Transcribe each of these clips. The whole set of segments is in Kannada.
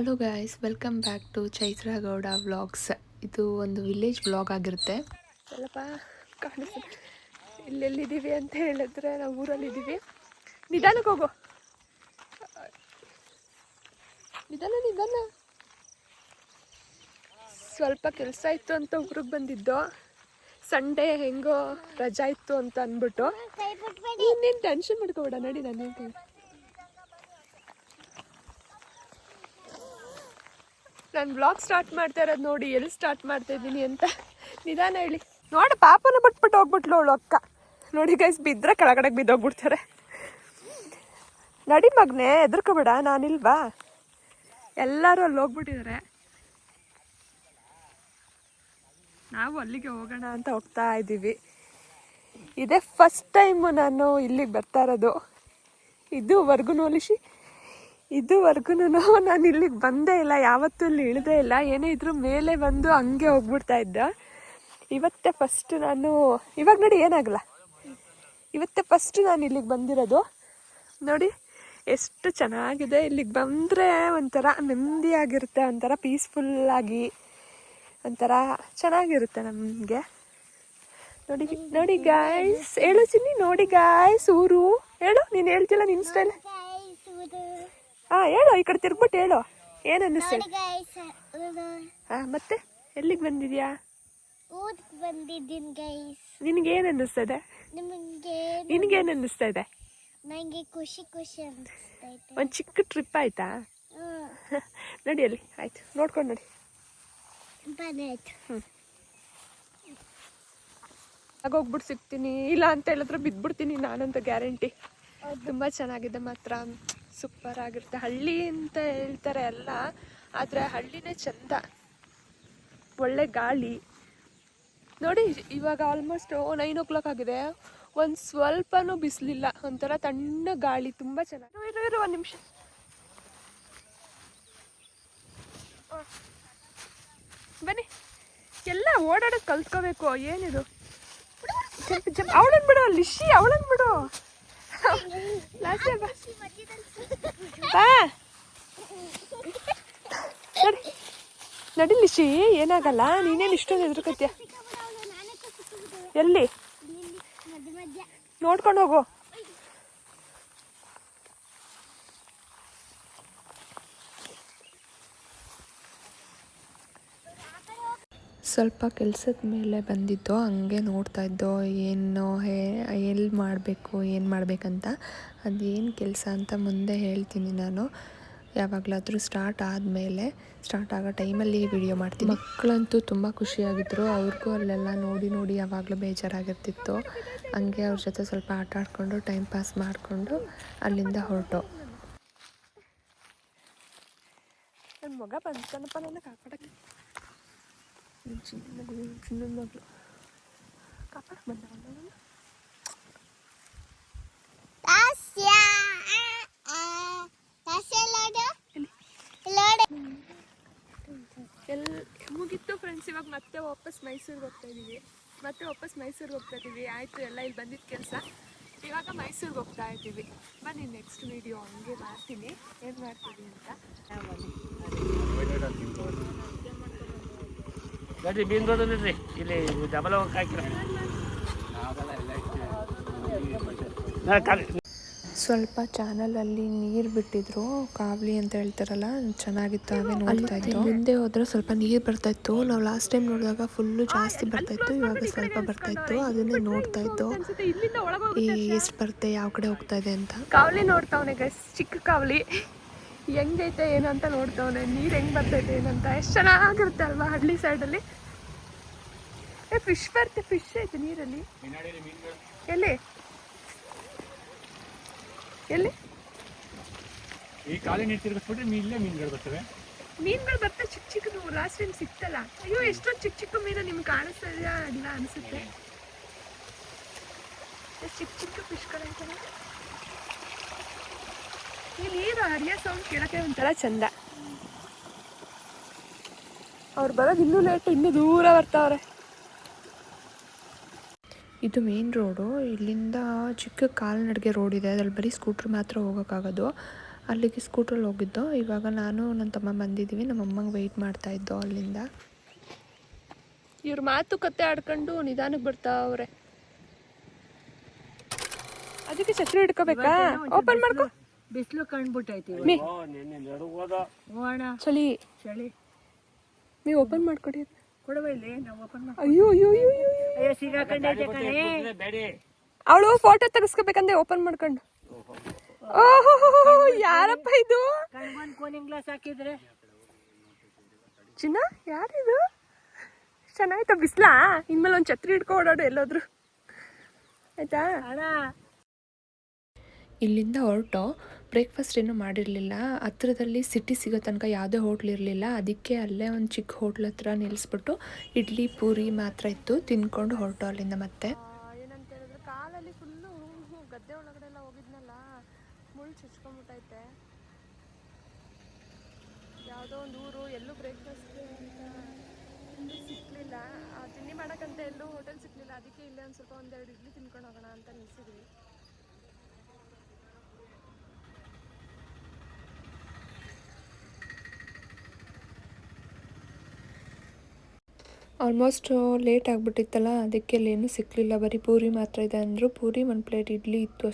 Hello guys, welcome back to Chaitra Gowda vlogs. ಇದು ಒಂದು ವಿಲೇಜ್ ವ್ಲಾಗ್ ಆಗಿರುತ್ತೆ. ಸ್ವಲ್ಪ ಕಾಣಿಸುತ್ತೆ ಇಲ್ಲೆಲ್ಲಿದ್ದೀವಿ ಅಂತ ಹೇಳಿದ್ರೆ ನಾವು ಊರಲ್ಲಿದ್ದೀವಿ. ನಿಧಾನಕ್ಕೆ ಹೋಗೋ, ನಿಧಾನ. ಸ್ವಲ್ಪ ಕೆಲಸ ಇತ್ತು ಅಂತ ಊರಿಗೆ ಬಂದಿದ್ದು. ಸಂಡೇ ಹೆಂಗೋ ರಜಾ ಇತ್ತು ಅಂತ ಅಂದ್ಬಿಟ್ಟು. ಇನ್ನೇನು ಟೆನ್ಷನ್ ಮಾಡ್ಕೋಬೇಡ, ನಡಿ ನಾನು ಹೇಳ್ತೀನಿ. ನಾನು ಬ್ಲಾಗ್ ಸ್ಟಾರ್ಟ್ ಮಾಡ್ತಾ ಇರೋದು ನೋಡಿ, ಎಲ್ಲಿ ಸ್ಟಾರ್ಟ್ ಮಾಡ್ತಾ ಇದ್ದೀನಿ ಅಂತ ನಿಧಾನ ಹೇಳಿ. ನೋಡಿ, ಪಾಪನ ಬಿಟ್ಬಿಟ್ಟು ಹೋಗ್ಬಿಟ್ಲು ಅವಳು ಅಕ್ಕ. ನೋಡಿ ಗೈಸ್, ಬಿದ್ದರೆ ಕೆಳಗಡೆಗೆ ಬಿದ್ದೋಗ್ಬಿಡ್ತಾರೆ. ನಡಿ ಮಗನೆ, ಹೆದರ್ಕೋಬೇಡ, ನಾನಿಲ್ವಾ? ಎಲ್ಲರೂ ಅಲ್ಲಿ ಹೋಗ್ಬಿಟ್ಟಿದ್ದಾರೆ. ನಾವು ಅಲ್ಲಿಗೆ ಹೋಗೋಣ ಅಂತ ಹೋಗ್ತಾ ಇದ್ದೀವಿ. ಇದೇ ಫಸ್ಟ್ ಟೈಮು ನಾನು ಇಲ್ಲಿಗೆ ಬರ್ತಾ ಇರೋದು. ಇದುವರೆಗೂ ನಾನು ಇಲ್ಲಿಗೆ ಬಂದೇ ಇಲ್ಲ, ಯಾವತ್ತೂ ಇಲ್ಲಿ ಇಳಿದೇ ಇಲ್ಲ. ಏನೇ ಇದ್ರೂ ಮೇಲೆ ಬಂದು ಹಂಗೆ ಹೋಗ್ಬಿಡ್ತಾ ಇದ್ದ. ಇವತ್ತೇ ಫಸ್ಟ್ ನಾನು, ಇವಾಗ ನೋಡಿ ಏನಾಗಲ್ಲ, ಇವತ್ತೇ ಫಸ್ಟ್ ನಾನು ಇಲ್ಲಿಗೆ ಬಂದಿರೋದು. ನೋಡಿ ಎಷ್ಟು ಚೆನ್ನಾಗಿದೆ. ಇಲ್ಲಿಗೆ ಬಂದರೆ ಒಂಥರ ನೆಮ್ಮದಿಯಾಗಿರುತ್ತೆ, ಒಂಥರ ಪೀಸ್ಫುಲ್ಲಾಗಿ, ಒಂಥರ ಚೆನ್ನಾಗಿರುತ್ತೆ ನಮಗೆ. ನೋಡಿ ಗಾಯ್ಸ್, ಹೇಳು ಚಿನ್ನಿ, ನೋಡಿ ಗಾಯ್ಸ್ ಊರು ಹೇಳು. ನೀನು ಹೇಳ್ತಿಲ್ಲ ನಿನ್ನ ಸ್ಟೈಲ್. ಹೇಳು, ಈ ಕಡೆ ತಿರ್ಗ್ಬಿಟ್ಟು ಹೇಳು, ಏನು ಅನ್ನಿಸ್ತದೆ? ಮತ್ತೆ ಎಲ್ಲಿಗೆ ಬಂದಿದ್ಯಾ? ನಿನಗೇನು ಅನ್ನಿಸ್ತದೆ? ನಿನಗೇನು ಅನ್ನಿಸ್ತಾ ಇದೆ? ನನಗೆ ಖುಷಿ ಅನ್ನಿಸ್ತೈತೆ. ಒಂದು ಚಿಕ್ಕ ಟ್ರಿಪ್ ಆಯ್ತಾ? ನೋಡಿ ಅಲ್ಲಿ, ಆಯ್ತು, ನೋಡ್ಕೊಂಡು ನೋಡಿ. ಆಗೋಗ್ಬಿಟ್ಟು ಸಿಗ್ತೀನಿ, ಇಲ್ಲ ಅಂತ ಹೇಳಿದ್ರೆ ಬಿದ್ದುಬಿಡ್ತೀನಿ ನಾನಂತ ಗ್ಯಾರಂಟಿ. ತುಂಬ ಚೆನ್ನಾಗಿದೆ ಮಾತ್ರ, ಸೂಪರ್ ಆಗಿರುತ್ತೆ. ಹಳ್ಳಿ ಅಂತ ಹೇಳ್ತಾರೆ ಎಲ್ಲ, ಆದರೆ ಹಳ್ಳಿನೇ ಚಂದ. ಒಳ್ಳೆ ಗಾಳಿ ನೋಡಿ. ಇವಾಗ ಆಲ್ಮೋಸ್ಟ್ 9 o'clock ಆಗಿದೆ. ಒಂದು ಸ್ವಲ್ಪನೂ ಬಿಸಿಲಿಲ್ಲ, ಒಂಥರ ತಣ್ಣ ಗಾಳಿ, ತುಂಬ ಚೆನ್ನಾಗಿ. ಇರೋ ಒಂದು ನಿಮಿಷ. ಬನ್ನಿ, ಎಲ್ಲ ಓಡಾಡೋದು ಕಲ್ತ್ಕೋಬೇಕು. ಏನಿದು ಜಂಪ್ ಅವಳನ್ನು ಬಿಡು, ಲಿಶಿ ಅವಳನ್ನು ಬಿಡು. ಬಾ ನಡಿ ಲಿಶಿ, ಏನಾಗಲ್ಲ. ನೀನೇನು ಇಷ್ಟೊಂದು ಹೆದರ್ಕತ್ಯ? ಎಲ್ಲಿ ನೋಡ್ಕೊಂಡು ಹೋಗು. ಸ್ವಲ್ಪ ಕೆಲಸದ ಮೇಲೆ ಬಂದಿದ್ದೋ, ಹಂಗೆ ನೋಡ್ತಾ ಇದ್ದೋ ಏನು ಎಲ್ಲಿ ಮಾಡಬೇಕು, ಏನು ಮಾಡಬೇಕಂತ. ಅದೇನು ಕೆಲಸ ಅಂತ ಮುಂದೆ ಹೇಳ್ತೀನಿ ನಾನು, ಯಾವಾಗಲಾದರೂ ಸ್ಟಾರ್ಟ್ ಆಗೋ ಟೈಮಲ್ಲಿ ವಿಡಿಯೋ ಮಾಡ್ತೀನಿ. ಮಕ್ಕಳಂತೂ ತುಂಬ ಖುಷಿಯಾಗಿದ್ದರು. ಅವ್ರಿಗೂ ಅಲ್ಲೆಲ್ಲ ನೋಡಿ ಯಾವಾಗಲೂ ಬೇಜಾರಾಗಿರ್ತಿತ್ತು. ಹಂಗೆ ಅವ್ರ ಜೊತೆ ಸ್ವಲ್ಪ ಆಟ ಆಡಿಕೊಂಡು ಟೈಮ್ ಪಾಸ್ ಮಾಡಿಕೊಂಡು ಅಲ್ಲಿಂದ ಹೊರಟು. ನನ್ನ ಮಗ ಬಂತನಪ್ಪ, ನನ್ನ ಕಾಪಾಡಕ್ಕೆ. ಚಿನ್ನದ ಮಗಳು ಕಾಪಾಡಕ್ಕೆ ಬಂದ. ಮುಗಿತ್ತು ಫ್ರೆಂಡ್ಸ್. ಇವಾಗ ಮತ್ತೆ ವಾಪಸ್ ಮೈಸೂರಿಗೆ ಹೋಗ್ತಾ ಇದ್ದೀವಿ. ಆಯಿತು, ಎಲ್ಲ ಇಲ್ಲಿ ಬಂದಿದ್ದ ಕೆಲಸ. ಇವಾಗ ಮೈಸೂರಿಗೆ ಹೋಗ್ತಾ ಇದ್ದೀವಿ. ಬನ್ನಿ, ನೆಕ್ಸ್ಟ್ ವಿಡಿಯೋ ಹಂಗೆ ಮಾಡ್ತೀನಿ, ಏನು ಮಾಡ್ತೀವಿ ಅಂತ. ಇಲ್ಲಿ ಡಬಲ್ ಸ್ವಲ್ಪ ಚಾನಲಲ್ಲಿ ನೀರು ಬಿಟ್ಟಿದ್ರು, ಕಾವಲಿ ಅಂತ ಹೇಳ್ತಾರಲ್ಲ, ಚೆನ್ನಾಗಿತ್ತು. ಹಾಗೆ ನೋಡ್ತಾ ಇದ್ದು. ಮುಂದೆ ಹೋದ್ರೆ ಸ್ವಲ್ಪ ನೀರು ಬರ್ತಾಯಿತ್ತು. ನಾವು ಲಾಸ್ಟ್ ಟೈಮ್ ನೋಡಿದಾಗ ಫುಲ್ಲು ಜಾಸ್ತಿ ಬರ್ತಾಯಿತ್ತು, ಇವಾಗ ಸ್ವಲ್ಪ ಬರ್ತಾಯಿತ್ತು. ಅದನ್ನೇ ನೋಡ್ತಾ ಇದ್ದು, ಎಷ್ಟು ಬರುತ್ತೆ, ಯಾವ ಕಡೆ ಹೋಗ್ತಾ ಇದೆ ಅಂತ. ಕಾವಲಿ ನೋಡ್ತಾವನೆ ಗೈಸ್, ಚಿಕ್ಕ ಕಾವಲಿ ಹೆಂಗೈತೆ ಏನು ಅಂತ ನೋಡ್ತಾವನೆ. ನೀರು ಹೆಂಗೆ ಬರ್ತೈತೆ ಏನಂತ. ಎಷ್ಟು ಚೆನ್ನಾಗಿರುತ್ತೆ ಅಲ್ವಾ ಹಳ್ಳಿ ಸೈಡಲ್ಲಿ. ಫಿಶ್ ಐತೆ ನೀರಲ್ಲಿ. ಎಲ್ಲಿ ಈ ಕಾಲಿ ನೀರು ತಿರುಗಿಸ್ಬಿಟ್ರೆ ಮೀನುಗಳು ಬರ್ತವೆ. ಚಿಕ್ಕ ಚಿಕ್ಕದು ಲಾಸ್ಟ್ ಟೈಮ್ ಸಿಕ್ತಲ್ಲ. ಅಯ್ಯೋ, ಎಷ್ಟೊಂದು ಚಿಕ್ಕ ಮೀನು ನಿಮ್ಗೆ ಕಾಣಿಸ್ತಾ ಇದೆಯಾ? ಇಲ್ಲ ಅನಿಸುತ್ತೆ. ಚಿಕ್ಕ ಫಿಶ್ಗಳಾಯ್ತಲ್ಲ. ಈ ನೀರು ಹರಿಯೋ ಸೌಂಡ್ ಕೇಳೋಕ್ಕೆ ಒಂಥರ ಚಂದ. ಅವ್ರು ಬರೋದು ಇನ್ನೂ ಲೇಟ್, ಇನ್ನೂ ದೂರ ಬರ್ತಾವ್ರೆ. ಇದು ಮೇನ್ ರೋಡು. ಇಲ್ಲಿಂದ ಚಿಕ್ಕ ಕಾಲ್ನಡಿಗೆ ರೋಡ್ ಇದೆ, ಅದ್ರಲ್ಲಿ ಬರೀ ಸ್ಕೂಟ್ರ್ ಮಾತ್ರ ಹೋಗೋಕ್ಕಾಗೋದು. ಅಲ್ಲಿಗೆ ಸ್ಕೂಟ್ರಲ್ಲಿ ಹೋಗಿದ್ದೋ. ಇವಾಗ ನಾನು ನನ್ನ ತಮ್ಮ ಬಂದಿದ್ದೀವಿ. ನಮ್ಮ ಅಮ್ಮಂಗೆ ವೆಯ್ಟ್ ಮಾಡ್ತಾ ಇದ್ದೋ ಅಲ್ಲಿಂದ. ಇವ್ರ ಮಾತುಕತೆ ಆಡ್ಕೊಂಡು ನಿಧಾನಕ್ಕೆ ಬರ್ತಾವ್ರೆ. ಅದಕ್ಕೆ ಛತ್ರಿ ಹಿಡ್ಕೋಬೇಕಾ? ಓಪನ್ ಮಾಡ್ಕೊ. ಬಿಸಿಲು ಕಂಡ್ಬಿಟ್ಟೈತಿ ಚಳಿ ಚಳಿ. ನೀವು ಓಪನ್ ಮಾಡ್ಕೊಡಿ. ಕೊಡುವ ಇಲ್ಲಿ, ನಾವು ಓಪನ್ ಮಾಡಿ. ಅಯ್ಯೋ ಅಯ್ಯೋ ಅಯ್ಯೋ ಅಯ್ಯೋ. ಅಯ್ಯೋ ಸಿಗಾಕೊಂಡೈತೆ ಕಣೆ. ಅವಳು ಫೋಟೋ ತೆಗಿಸ್ಕೋಬೇಕಂದ್ರೆ ಓಪನ್ ಮಾಡ್ಕೊಂಡು. ಓಹೋ ಯಾರಪ್ಪ ಇದು? ಕಣ್ಬಂದ್ ಕೂಲಿಂಗ್ ಗ್ಲಾಸ್ ಹಾಕಿದ್ರೆ ಚಿನ್ನ ಯಾರಿದು? ಚೆನ್ನಾಯ್ತಾ ಬಿಸ್ಲಾ? ಇನ್ಮೇಲೆ ಒಂದು ಛತ್ರಿ ಹಿಡ್ಕೊ ಓಡಾಡು ಎಲ್ಲೋದ್ರು, ಆಯ್ತಾ? ಇಲ್ಲಿಂದ ಹೊರಟು ಬ್ರೇಕ್ಫಾಸ್ಟ್ ಏನೂ ಮಾಡಿರಲಿಲ್ಲ. ಹತ್ರದಲ್ಲಿ ಸಿಟಿ ಸಿಗೋ ತನಕ ಯಾವುದೇ ಹೋಟ್ಲ್ ಇರಲಿಲ್ಲ. ಅದಕ್ಕೆ ಅಲ್ಲೇ ಒಂದು ಚಿಕ್ಕ ಹೋಟ್ಲ್ ಹತ್ರ ನಿಲ್ಲಿಸ್ಬಿಟ್ಟು ಇಡ್ಲಿ ಪೂರಿ ಮಾತ್ರ ಇತ್ತು, ತಿನ್ಕೊಂಡು ಹೊರಟು ಅಲ್ಲಿಂದ. ಮತ್ತೆ ಏನಂತ ಹೇಳಿದ್ರೆ ಕಾಲಲ್ಲಿ ಫುಲ್ಲು ಗದ್ದೆ ಒಳಗಡೆ ಎಲ್ಲ ಹೋಗಿದ್ನಲ್ಲ, ಮುಳ್ಳು ಚುಚ್ಕೊಂಡ್ಬಿಟ್ಟೈತೆ. ಯಾವುದೋ ಒಂದು ಊರು, ಎಲ್ಲೂ ಬ್ರೇಕ್ಫಾಸ್ಟ್ ಸಿಕ್ಕಲಿಲ್ಲ, ತಿಂಡಿ ಮಾಡೋಕ್ಕಂತ ಎಲ್ಲೂ ಹೋಟೆಲ್ ಸಿಕ್ಕಲಿಲ್ಲ. ಅದಕ್ಕೆ ಇಲ್ಲೇ ಒಂದು ಸ್ವಲ್ಪ ಒಂದೆರಡು ಇಡ್ಲಿ ತಿನ್ಕೊಂಡು ಹೋಗೋಣ ಅಂತ ನಿಲ್ಸಿದ್ವಿ. ಆಲ್ಮೋಸ್ಟ್ ಲೇಟ್ ಆಗಿಬಿಟ್ಟಿತ್ತಲ್ಲ, ಅದಕ್ಕೆ ಅಲ್ಲೇನೂ ಸಿಕ್ಕಲಿಲ್ಲ. ಬರೀ ಪೂರಿ ಮಾತ್ರ ಇದೆ ಅಂದರು. ಪೂರಿ ಒಂದು ಪ್ಲೇಟ್ ಇಡ್ಲಿ ಇತ್ತು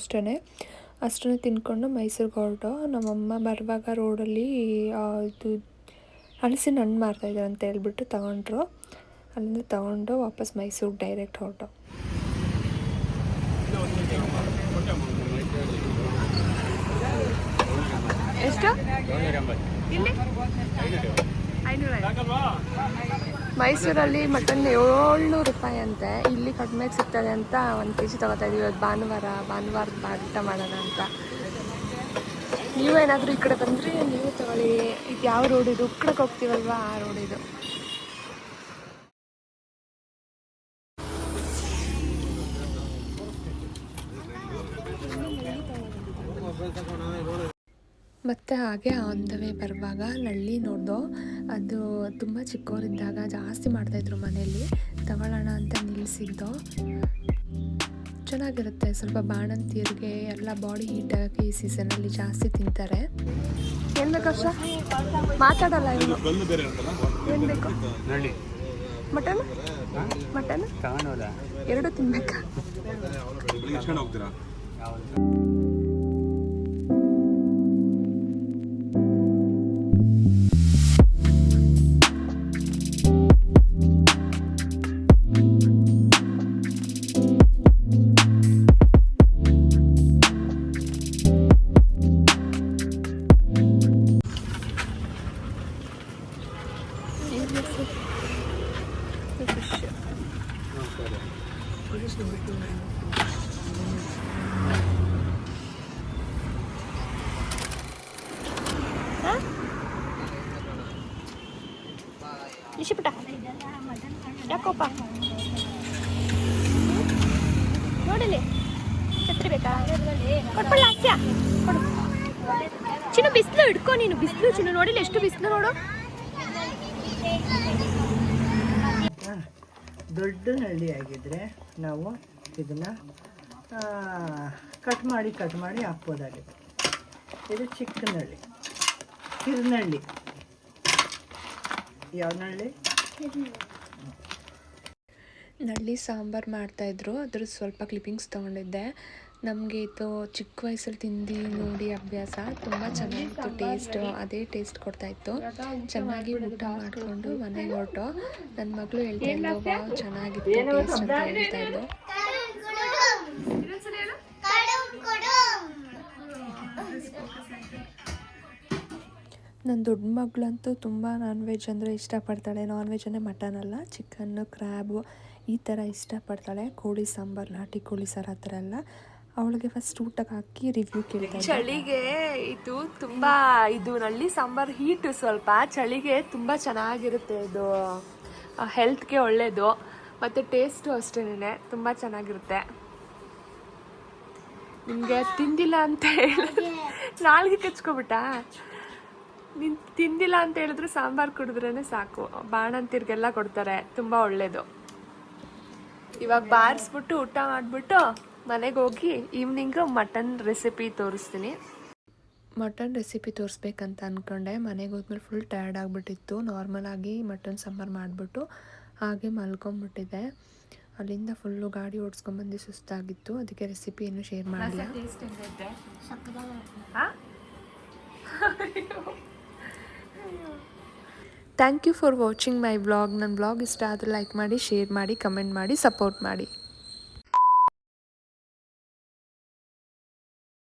ಅಷ್ಟನ್ನೇ ತಿನ್ಕೊಂಡು ಮೈಸೂರಿಗೆ ಹೊರಟು. ನಮ್ಮಮ್ಮ ಬರುವಾಗ ರೋಡಲ್ಲಿ ಇದು ಹಲಸಿನ ಹಣ್ಣು ಮಾರ್ತಾಯಿದ್ದಾರೆ ಅಂತ ಹೇಳ್ಬಿಟ್ಟು ತಗೊಂಡ್ರು. ಅಲ್ಲಿಂದ ತಗೊಂಡು ವಾಪಸ್ ಮೈಸೂರಿಗೆ ಡೈರೆಕ್ಟ್ ಹೊರಟು. ಎಷ್ಟು? ಇಲ್ಲಿ 500. ಮೈಸೂರಲ್ಲಿ ಮಟನ್ 700 ರೂಪಾಯಿ ಅಂತೆ. ಇಲ್ಲಿ ಕಡಿಮೆಗೆ ಸಿಗ್ತದೆ ಅಂತ 1 kg ತೊಗೋತಾ ಇದ್ದೀವಿ. ಇವತ್ತು ಭಾನುವಾರದ ಊಟ ಮಾಡೋಣ ಅಂತ. ನೀವೇನಾದರೂ ಈ ಕಡೆ ಬಂದರೆ ನೀವು ತಗೊಳ್ಳಿ. ಇದು ಯಾವ ರೋಡ್ ಇದು? ಉಕ್ಕಡಕ್ಕೆ ಹೋಗ್ತೀವಲ್ವ, ಆ ರೋಡ್ ಇದು. ಮತ್ತು ಹಾಗೆ ಆನ್ ದ ವೇ ಬರುವಾಗ ನಳ್ಳಿ ನೋಡ್ದೋ. ಅದು ತುಂಬ ಚಿಕ್ಕವರಿದ್ದಾಗ ಜಾಸ್ತಿ ಮಾಡ್ತಾಯಿದ್ರು ಮನೆಯಲ್ಲಿ. ತಗೊಳ್ಳೋಣ ಅಂತ ನಿಲ್ಲಿಸಿದ್ದೋ. ಚೆನ್ನಾಗಿರುತ್ತೆ. ಸ್ವಲ್ಪ ಬಾಣಂತಿಯರಿಗೆ ಎಲ್ಲ ಬಾಡಿ ಹೀಟಾಗಿ ಈ ಸೀಸನಲ್ಲಿ ಜಾಸ್ತಿ ತಿಂತಾರೆ. ಏನು ಬೇಕು ಅಷ್ಟ? ಮಾತಾಡಲ್ಲ ಇನ್ನು. ಏನು ಬೇಕು? ಮಟನ್ ಎರಡು ತಿನ್ಬೇಕಾ? ಇಶಿಪುಟ ಯಾಕೋಪ ನೋಡಿಲಿ ಛತ್ರಿ ಬೇಕಾ? ಕೊಟ್ಬಿಡ್ಲ ಹಾಸ್ಯ ಕೊಡು. ಚಿನ್ನು ಬಿಸಿಲು ಹಿಡ್ಕೊ ನೀನು. ಬಿಸಿಲು ಚಿನ್ನು ನೋಡಿಲ್ಲ ಎಷ್ಟು ಬಿಸಿಲು ನೋಡು. ದೊಡ್ಡ ನಳ್ಳಿ ಆಗಿದ್ರೆ ನಾವು ಇದನ್ನು ಕಟ್ ಮಾಡಿ ಹಾಕ್ಬೋದಾಗಿದೆ. ಇದು ಚಿಕ್ಕ ನಳ್ಳಿ, ಕಿರ್ನಳ್ಳಿ. ಯಾವ ನಳ್ಳಿ? ನಳ್ಳಿ ಸಾಂಬಾರು ಮಾಡ್ತಾಯಿದ್ರು. ಅದ್ರ ಸ್ವಲ್ಪ ಕ್ಲಿಪ್ಪಿಂಗ್ಸ್ ತೊಗೊಂಡಿದ್ದೆ. ನಮಗೆ ಇದು ಚಿಕ್ಕ ವಯಸ್ಸಲ್ಲಿ ತಿಂದು ನೋಡಿ ಅಭ್ಯಾಸ. ತುಂಬ ಚೆನ್ನಾಗಿತ್ತು ಟೇಸ್ಟು. ಅದೇ ಟೇಸ್ಟ್ ಕೊಡ್ತಾಯಿತ್ತು. ಚೆನ್ನಾಗಿ ಊಟ ಮಾಡಿಕೊಂಡು ಮನೆಗೆ ಹೊರಟು. ನನ್ನ ಮಗಳು ಹೇಳ್ತಾ ಇದ್ಲು, ವಾವ್ ಚೆನ್ನಾಗಿತ್ತು ಟೇಸ್ಟ್ ಅಂತ ಹೇಳ್ತಾ ಇದ್ಲು. ನನ್ನ ದೊಡ್ಡ ಮಗಳಂತೂ ತುಂಬ ನಾನ್ ವೆಜ್ ಅಂದರೆ ಇಷ್ಟಪಡ್ತಾಳೆ. ನಾನ್ ವೆಜ್ ಅಂದರೆ ಮಟನ್ ಅಲ್ಲ, ಚಿಕನ್ನು, ಕ್ರ್ಯಾಬು ಈ ಥರ ಇಷ್ಟಪಡ್ತಾಳೆ. ಕೋಳಿ ಸಾಂಬಾರು, ನಾಟಿ ಕೋಳಿ ಸಾರು ಆ ಥರ ಎಲ್ಲ. ಅವಳಿಗೆ ಫಸ್ಟ್ ಊಟಕ್ಕೆ ಹಾಕಿ ರಿವ್ಯೂ ಕೇಳ್ತಾಳೆ. ಚಳಿಗೆ ಇದು ನಳ್ಳಿ ಸಾಂಬಾರು ಹೀಟು ಸ್ವಲ್ಪ. ಚಳಿಗೆ ತುಂಬ ಚೆನ್ನಾಗಿರುತ್ತೆ. ಇದು ಹೆಲ್ತ್ಗೆ ಒಳ್ಳೆಯದು ಮತ್ತು ಟೇಸ್ಟು ಅಷ್ಟೇನೆ ತುಂಬ ಚೆನ್ನಾಗಿರುತ್ತೆ. ನಿಮಗೆ ತಿಂದಿಲ್ಲ ಅಂತ ಹೇಳಿದ್ರೆ ನಾಲ್ಗೆ ಕಚ್ಕೊಬಿಟ್ಟಾ? ನೀನು ತಿಂದಿಲ್ಲ ಅಂತ ಹೇಳಿದ್ರೆ ಸಾಂಬಾರು ಕುಡಿದ್ರೇ ಸಾಕು. ಬಾಣಂತಿರ್ಗೆಲ್ಲ ಕೊಡ್ತಾರೆ, ತುಂಬ ಒಳ್ಳೆಯದು. ಇವಾಗ ಬಾರಿಸ್ಬಿಟ್ಟು ಊಟ ಮಾಡಿಬಿಟ್ಟು ಮನೆಗೆ ಹೋಗಿ ಈವ್ನಿಂಗು ಮಟನ್ ರೆಸಿಪಿ ತೋರಿಸ್ತೀನಿ. ಮಟನ್ ರೆಸಿಪಿ ತೋರಿಸ್ಬೇಕಂತ ಅಂದ್ಕೊಂಡೆ. ಮನೆಗೆ ಹೋದ್ಮೇಲೆ ಫುಲ್ ಟಯರ್ಡ್ ಆಗಿಬಿಟ್ಟಿತ್ತು. ನಾರ್ಮಲಾಗಿ ಮಟನ್ ಸಾಂಬಾರು ಮಾಡಿಬಿಟ್ಟು ಹಾಗೆ ಮಲ್ಕೊಂಬಿಟ್ಟಿದೆ. ಅಲ್ಲಿಂದ ಫುಲ್ಲು ಗಾಡಿ ಓಡಿಸ್ಕೊಂಬಂದು ಸುಸ್ತಾಗಿತ್ತು. ಅದಕ್ಕೆ ರೆಸಿಪಿ ಏನು ಶೇರ್ ಮಾಡಿಲ್ಲ. Thank you for watching my vlog. ನನ್ನ ವ್ಲಾಗ್ ಇಷ್ಟ ಆದರೆ ಲೈಕ್ ಮಾಡಿ, ಶೇರ್ ಮಾಡಿ, ಕಮೆಂಟ್ ಮಾಡಿ, ಸಪೋರ್ಟ್ ಮಾಡಿ.